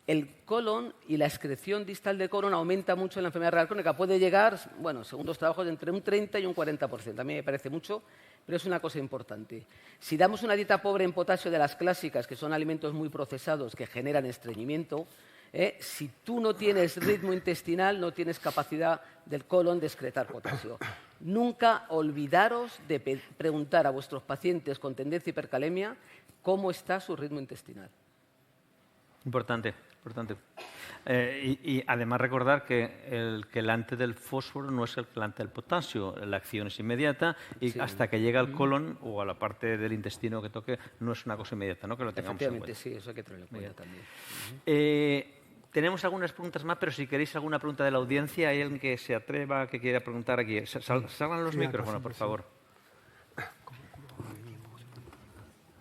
el colon y la excreción distal del colon aumenta mucho en la enfermedad renal crónica. Puede llegar, bueno, según los trabajos, entre un 30 y un 40%. A mí me parece mucho, pero es una cosa importante. Si damos una dieta pobre en potasio de las clásicas, que son alimentos muy procesados que generan estreñimiento, si tú no tienes ritmo intestinal, no tienes capacidad del colon de excretar potasio. Nunca olvidaros de preguntar a vuestros pacientes con tendencia a hipercalemia cómo está su ritmo intestinal. Importante. Y además recordar que el quelante del fósforo no es el quelante del potasio. La acción es inmediata y hasta que llega al colon o a la parte del intestino que toque, no es una cosa inmediata, ¿no? Que lo tengamos en cuenta. Sí, eso hay que tenerlo en cuenta también. Tenemos algunas preguntas más, pero si queréis alguna pregunta de la audiencia, hay alguien que se atreva, que quiera preguntar aquí. Salgan los micrófonos, por favor.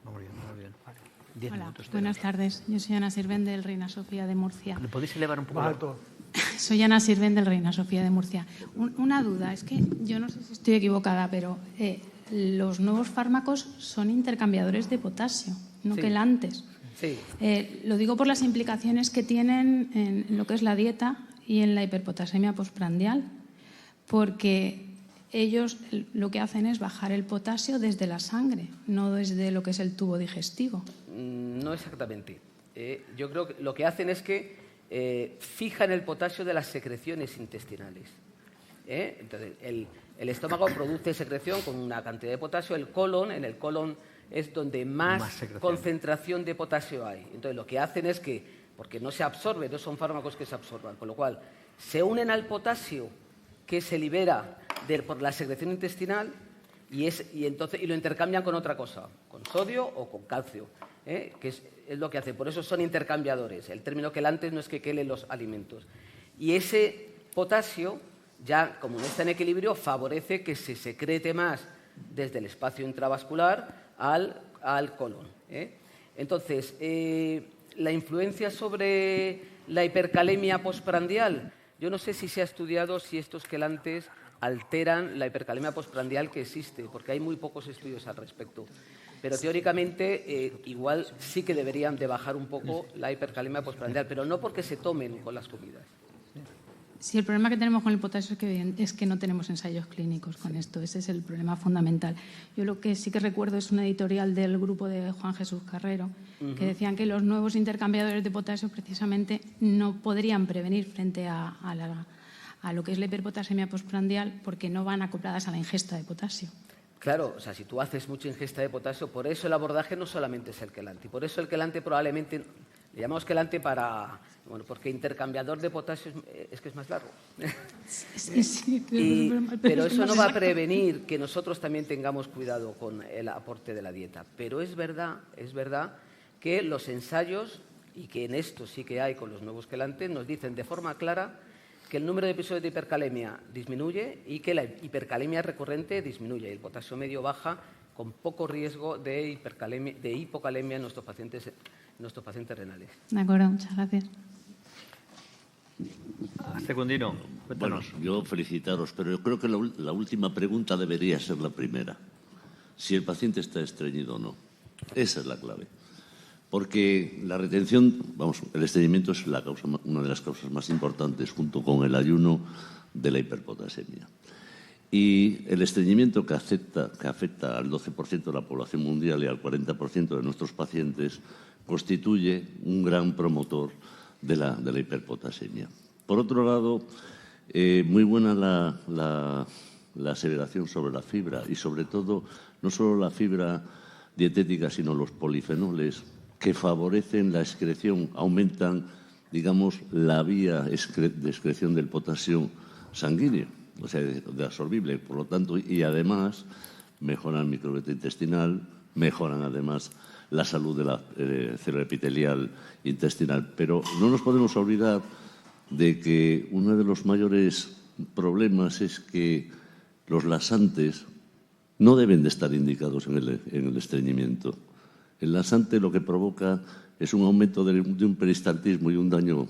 Muy bien. 10 Hola, minutos. buenas tardes. Yo soy Ana Sirven del Reina Sofía de Murcia. ¿Le podéis elevar un poco Más alto? Soy Ana Sirven del Reina Sofía de Murcia. Una duda, es que yo no sé si estoy equivocada, pero los nuevos fármacos son intercambiadores de potasio, no quelantes. Sí. Lo digo por las implicaciones que tienen en lo que es la dieta y en la hiperpotasemia postprandial, porque ellos lo que hacen es bajar el potasio desde la sangre, no desde lo que es el tubo digestivo. No exactamente. Yo creo que lo que hacen es que fijan el potasio de las secreciones intestinales. Entonces, el estómago produce secreción con una cantidad de potasio. En el colon es donde más concentración de potasio hay. Entonces, lo que hacen es que, porque no se absorbe, no son fármacos que se absorban, con lo cual se unen al potasio que se libera por la secreción intestinal y lo intercambian con otra cosa, con sodio o con calcio, que es lo que hace. Por eso son intercambiadores. El término quelantes no es que quelen los alimentos. Y ese potasio, ya como no está en equilibrio, favorece que se secrete más desde el espacio intravascular al colon. Entonces, la influencia sobre la hipercalemia postprandial, yo no sé si se ha estudiado si estos quelantes alteran la hipercalemia postprandial que existe, porque hay muy pocos estudios al respecto. Pero teóricamente igual sí que deberían de bajar un poco la hipercalemia postprandial, pero no porque se tomen con las comidas. Sí, el problema que tenemos con el potasio es que no tenemos ensayos clínicos con esto. Ese es el problema fundamental. Yo lo que sí que recuerdo es una editorial del grupo de Juan Jesús Carrero, que decían que los nuevos intercambiadores de potasio precisamente no podrían prevenir frente a lo que es la hiperpotasemia postprandial porque no van acopladas a la ingesta de potasio. Claro, o sea, si tú haces mucha ingesta de potasio, por eso el abordaje no solamente es el quelante. Por eso el quelante probablemente, le llamamos quelante porque intercambiador de potasio es que es más largo. Sí, pero eso no va a prevenir que nosotros también tengamos cuidado con el aporte de la dieta. Pero es verdad que los ensayos, y que en esto sí que hay con los nuevos quelantes, nos dicen de forma clara que el número de episodios de hipercalemia disminuye y que la hipercalemia recurrente disminuye y el potasio medio baja con poco riesgo de hipocalemia en nuestros pacientes renales. De acuerdo, muchas gracias. Secundino, cuéntanos. Bueno, yo felicitaros, pero yo creo que la última pregunta debería ser la primera. Si el paciente está estreñido o no. Esa es la clave. Porque la retención, el estreñimiento es una de las causas más importantes, junto con el ayuno, de la hiperpotasemia. Y el estreñimiento que afecta al 12% de la población mundial y al 40% de nuestros pacientes constituye un gran promotor de la hiperpotasemia. Por otro lado, muy buena la aseveración sobre la fibra y, sobre todo, no solo la fibra dietética, sino los polifenoles que favorecen la excreción, aumentan, digamos, la vía de excreción del potasio sanguíneo, o sea, de absorbible, por lo tanto, y además mejoran el microbiota intestinal, mejoran además la salud de la célula epitelial intestinal. Pero no nos podemos olvidar de que uno de los mayores problemas es que los laxantes no deben de estar indicados en el estreñimiento. El laxante lo que provoca es un aumento de un peristaltismo y un daño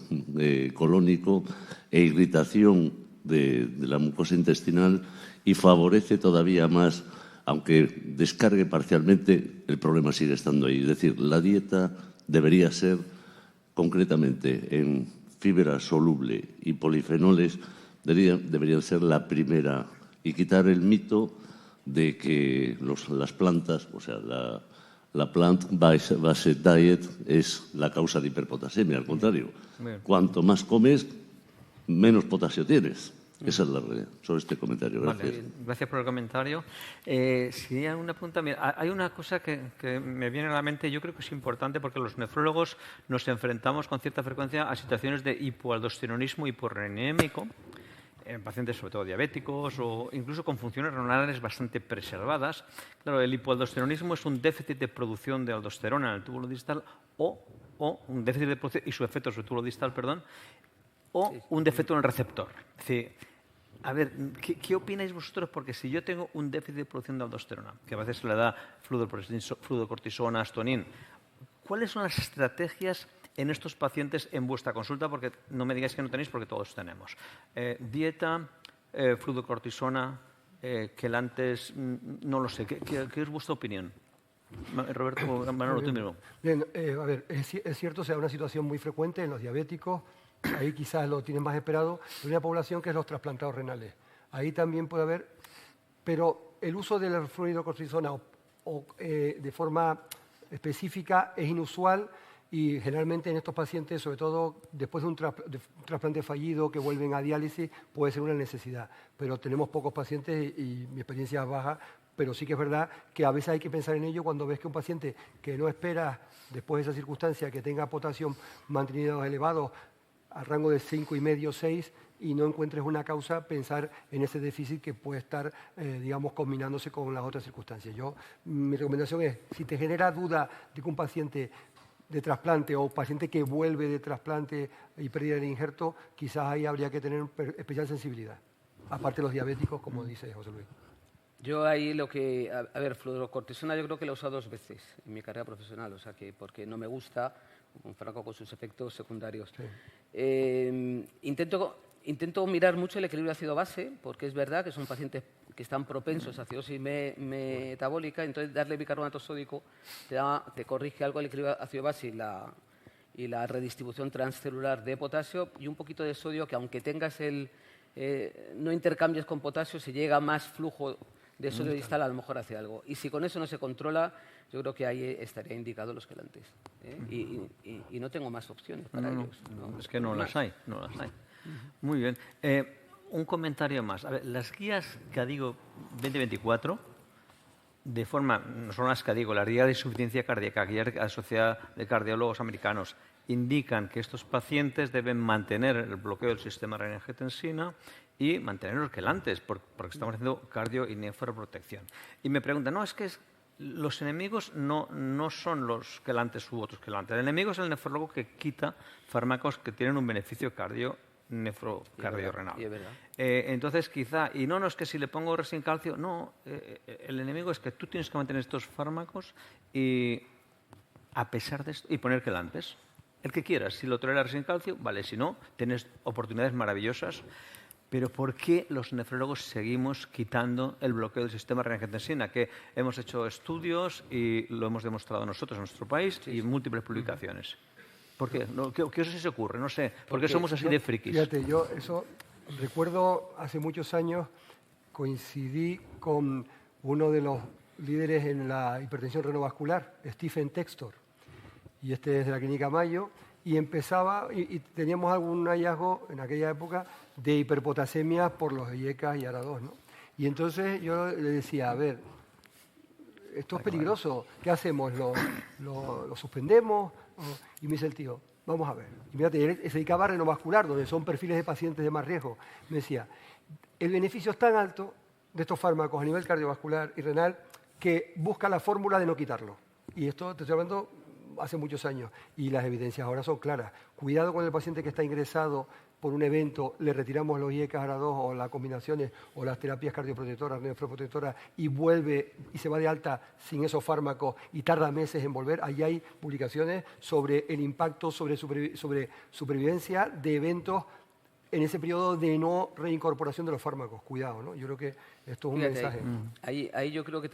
colónico e irritación de la mucosa intestinal y favorece todavía más, aunque descargue parcialmente, el problema sigue estando ahí. Es decir, la dieta debería ser, concretamente, en fibra soluble y polifenoles, deberían ser la primera y quitar el mito de que las plantas, o sea, la plant-based diet es la causa de hiperpotasemia. Al contrario, cuanto más comes, menos potasio tienes. Esa es la realidad. Sobre este comentario. Gracias. Vale, gracias por el comentario. Si hay una pregunta, mira, hay una cosa que me viene a la mente, yo creo que es importante porque los nefrólogos nos enfrentamos con cierta frecuencia a situaciones de hipoaldosteronismo hiporrenémico, en pacientes sobre todo diabéticos o incluso con funciones renales bastante preservadas. Claro, el hipoaldosteronismo es un déficit de producción de aldosterona en el túbulo distal o un déficit de producción y su efecto sobre el túbulo distal, o un defecto en el receptor. Es decir, a ver, ¿qué opináis vosotros? Porque si yo tengo un déficit de producción de aldosterona, que a veces se le da fluocortisona, astonín, ¿cuáles son las estrategias en estos pacientes en vuestra consulta? Porque no me digáis que no tenéis, porque todos tenemos. Dieta, fluocortisona, quelantes, no lo sé. ¿Qué es vuestra opinión? Roberto, Manolo, tú mismo. Bien, a ver, es cierto, o sea, una situación muy frecuente en los diabéticos, ahí quizás lo tienen más esperado, en una población que es los trasplantados renales. Ahí también puede haber pero el uso del fluorocortisona de forma específica es inusual y generalmente en estos pacientes, sobre todo después de un trasplante fallido que vuelven a diálisis, puede ser una necesidad. Pero tenemos pocos pacientes y mi experiencia es baja, pero sí que es verdad que a veces hay que pensar en ello cuando ves que un paciente que no espera, después de esa circunstancia, que tenga potasio mantenidos elevados al rango de 5,5, 6, y no encuentres una causa, pensar en ese déficit que puede estar, digamos, combinándose con las otras circunstancias. Mi recomendación es, si te genera duda de que un paciente de trasplante o paciente que vuelve de trasplante y pérdida del injerto, quizás ahí habría que tener especial sensibilidad, aparte de los diabéticos, como dice José Luis. Yo ahí a ver, fluorocortisona yo creo que la he usado 2 veces en mi carrera profesional, o sea que porque no me gusta, un fármaco con sus efectos secundarios. Sí. Intento mirar mucho el equilibrio ácido-base, porque es verdad que son pacientes que están propensos a acidosis metabólica, entonces darle bicarbonato sódico te corrige algo el equilibrio ácido-base y la redistribución transcelular de potasio, y un poquito de sodio que aunque tengas no intercambies con potasio, si llega más flujo de sodio distal, a lo mejor hace algo. Y si con eso no se controla, yo creo que ahí estaría indicado los quelantes. Y no tengo más opciones para ellos. No, es que no las hay. Muy bien. Un comentario más. A ver, las guías CADIGO 2024, de forma, no son las CADIGO, la guía de insuficiencia cardíaca, guía de la Sociedad de Cardiólogos Americanos, indican que estos pacientes deben mantener el bloqueo del sistema renina-angiotensina y mantener los quelantes, porque estamos haciendo cardio y nefroprotección. Y me preguntan, no, es que los enemigos no son los quelantes u otros quelantes. El enemigo es el nefrólogo que quita fármacos que tienen un beneficio cardiorrenal. Entonces, quizá, y no es que si le pongo resincalcio, no, el enemigo es que tú tienes que mantener estos fármacos y, a pesar de esto, y poner quelantes. El que quieras, si lo tolera resincalcio, vale, si no, tienes oportunidades maravillosas. Pero ¿por qué los nefrólogos seguimos quitando el bloqueo del sistema renina-angiotensina? Que hemos hecho estudios y lo hemos demostrado nosotros en nuestro país y múltiples publicaciones. ¿Por qué? ¿Qué os se ocurre? No sé. ¿Por qué somos así de frikis? Fíjate, yo eso recuerdo hace muchos años coincidí con uno de los líderes en la hipertensión renovascular, Stephen Textor, y este es de la Clínica Mayo, y empezaba, y teníamos algún hallazgo en aquella época de hiperpotasemia por los IECA y ARA2, ¿no? Y entonces yo le decía, a ver, esto es peligroso, ¿qué hacemos? ¿Lo suspendemos? Y me dice el tío, vamos a ver. Y fíjate, él se dedicaba a renovascular, donde son perfiles de pacientes de más riesgo. Me decía, el beneficio es tan alto de estos fármacos a nivel cardiovascular y renal que busca la fórmula de no quitarlo. Y esto te estoy hablando hace muchos años y las evidencias ahora son claras. Cuidado con el paciente que está ingresado por un evento, le retiramos los IECA ARA2 o las combinaciones o las terapias cardioprotectoras, nefroprotectoras y vuelve y se va de alta sin esos fármacos y tarda meses en volver. Ahí hay publicaciones sobre el impacto sobre supervivencia de eventos en ese periodo de no reincorporación de los fármacos. Cuidado, ¿no? Yo creo que esto es un mensaje. Ahí yo creo que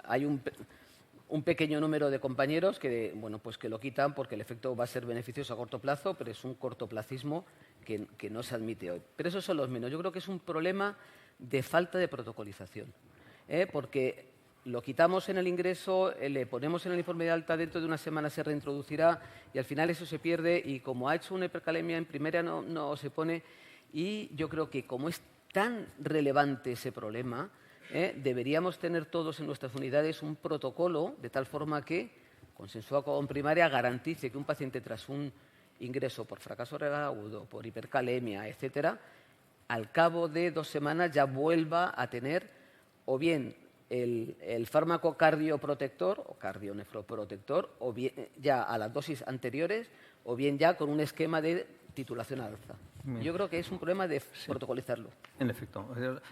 hay un pequeño número de compañeros que lo quitan porque el efecto va a ser beneficioso a corto plazo, pero es un cortoplacismo que no se admite hoy. Pero esos son los menos. Yo creo que es un problema de falta de protocolización, porque lo quitamos en el ingreso, le ponemos en el informe de alta, dentro de una semana se reintroducirá y al final eso se pierde y como ha hecho una hipercalemia en primera no se pone. Y yo creo que como es tan relevante ese problema, deberíamos tener todos en nuestras unidades un protocolo de tal forma que, consensuado con primaria, garantice que un paciente tras un ingreso por fracaso renal agudo, por hipercalemia, etcétera, al cabo de 2 semanas ya vuelva a tener o bien el fármaco cardioprotector o cardionefroprotector, o bien ya a las dosis anteriores, o bien ya con un esquema de titulación al alza. Yo creo que es un problema de protocolizarlo. En efecto.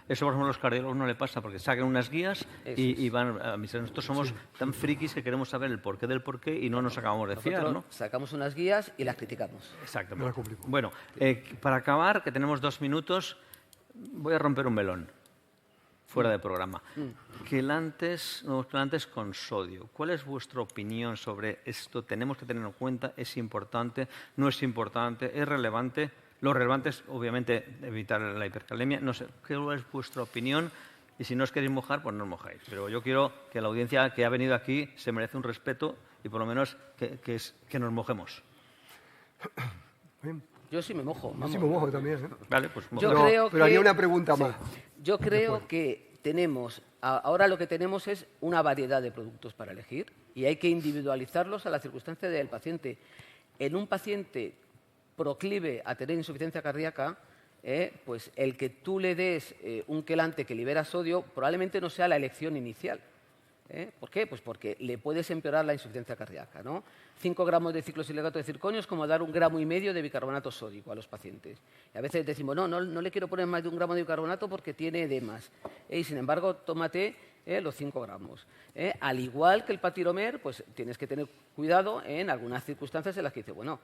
Eso, por ejemplo, a los cardiólogos no le pasa porque sacan unas guías y van a misa. Nosotros somos tan frikis que queremos saber el porqué del porqué y no nos acabamos de fiar, ¿no? Sacamos unas guías y las criticamos. Exactamente. Bueno, para acabar, que tenemos 2 minutos, voy a romper un melón. Fuera de programa. Quelantes, nuevos quelantes con sodio. ¿Cuál es vuestra opinión sobre esto? ¿Tenemos que tenerlo en cuenta? ¿Es importante? ¿No es importante? ¿Es relevante? Lo relevante es, obviamente, evitar la hipercalemia. No sé, ¿cuál es vuestra opinión? y si no os queréis mojar, pues no os mojáis. Pero yo quiero que la audiencia que ha venido aquí se merece un respeto y por lo menos que nos mojemos. Yo sí me mojo. Yo sí me mojo también. ¿eh? Vale, pues Yo Pero, creo pero que- haría una pregunta más. Yo creo que ahora lo que tenemos es una variedad de productos para elegir y hay que individualizarlos a la circunstancia del paciente. En un paciente proclive a tener insuficiencia cardíaca, pues el que tú le des un quelante que libera sodio probablemente no sea la elección inicial. ¿Por qué? Pues porque le puedes empeorar la insuficiencia cardíaca, ¿no? 5 gramos de ciclosilicato de circonio es como dar 1,5 gramos de bicarbonato sódico a los pacientes. Y a veces decimos, no le quiero poner más de 1 gramo de bicarbonato porque tiene edemas. Y sin embargo, tómate los 5 gramos. Al igual que el patiromer, pues tienes que tener cuidado en algunas circunstancias en las que dices, bueno,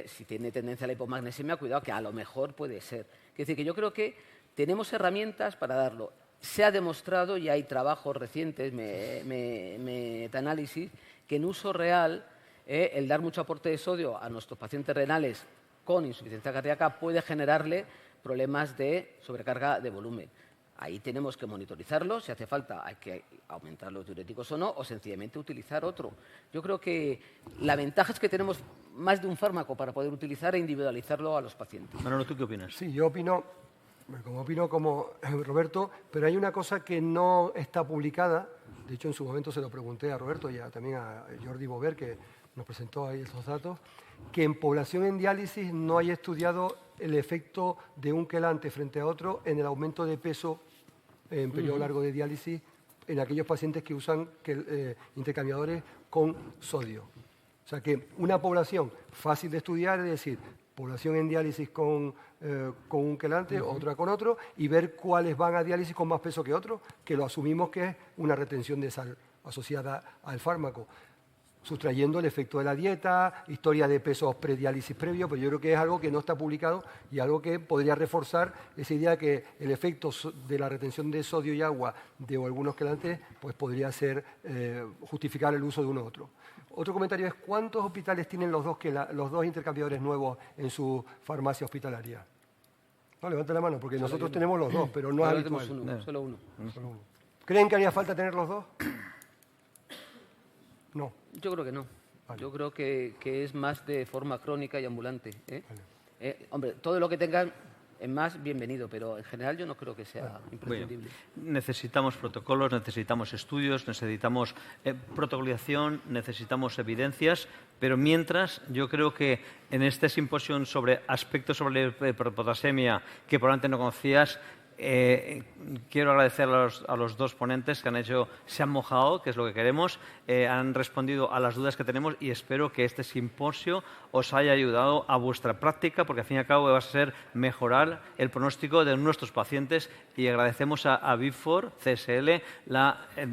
si tiene tendencia a la hipomagnesemia, cuidado que a lo mejor puede ser. Es decir, que yo creo que tenemos herramientas para darlo. Se ha demostrado, y hay trabajos recientes, metaanálisis, que en uso real el dar mucho aporte de sodio a nuestros pacientes renales con insuficiencia cardíaca puede generarle problemas de sobrecarga de volumen. Ahí tenemos que monitorizarlo, si hace falta hay que aumentar los diuréticos o no, o sencillamente utilizar otro. Yo creo que la ventaja es que tenemos más de un fármaco para poder utilizar e individualizarlo a los pacientes. Manolo, ¿tú qué opinas? Sí, yo opino como Roberto, pero hay una cosa que no está publicada. De hecho, en su momento se lo pregunté a Roberto y también a Jordi Bover, que nos presentó ahí esos datos, que en población en diálisis no hay estudiado el efecto de un quelante frente a otro en el aumento de peso en periodo largo de diálisis en aquellos pacientes que usan intercambiadores con sodio. O sea que una población fácil de estudiar es decir, población en diálisis con un quelante, otra con otro, y ver cuáles van a diálisis con más peso que otros, que lo asumimos que es una retención de sal asociada al fármaco, sustrayendo el efecto de la dieta, historia de pesos prediálisis previo, pero yo creo que es algo que no está publicado y algo que podría reforzar esa idea que el efecto de la retención de sodio y agua de algunos quelantes pues podría ser justificar el uso de uno u otro. Otro comentario es, ¿cuántos hospitales tienen los dos intercambiadores nuevos en su farmacia hospitalaria? No, levante la mano, porque nosotros tenemos los dos, pero no es Ahora habitual. tenemos uno, solo uno. ¿Creen que haría falta tener los dos? No. Yo creo que no. Vale. Yo creo que es más de forma crónica y ambulante. Hombre, todo lo que tengan es más bienvenido, pero en general yo no creo que sea imprescindible. Bueno, necesitamos protocolos, necesitamos estudios, necesitamos protocolización, necesitamos evidencias, pero mientras yo creo que en este simposio sobre aspectos sobre la hiperpotasemia que probablemente no conocías, quiero agradecer a los dos ponentes que se han mojado, que es lo que queremos, han respondido a las dudas que tenemos y espero que este simposio os haya ayudado a vuestra práctica, porque al fin y al cabo va a ser mejorar el pronóstico de nuestros pacientes y agradecemos a Vifor CSL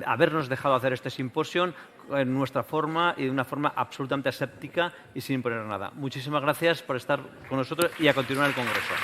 habernos dejado hacer este simposio en nuestra forma y de una forma absolutamente aséptica y sin imponer nada. Muchísimas gracias por estar con nosotros y a continuar el congreso.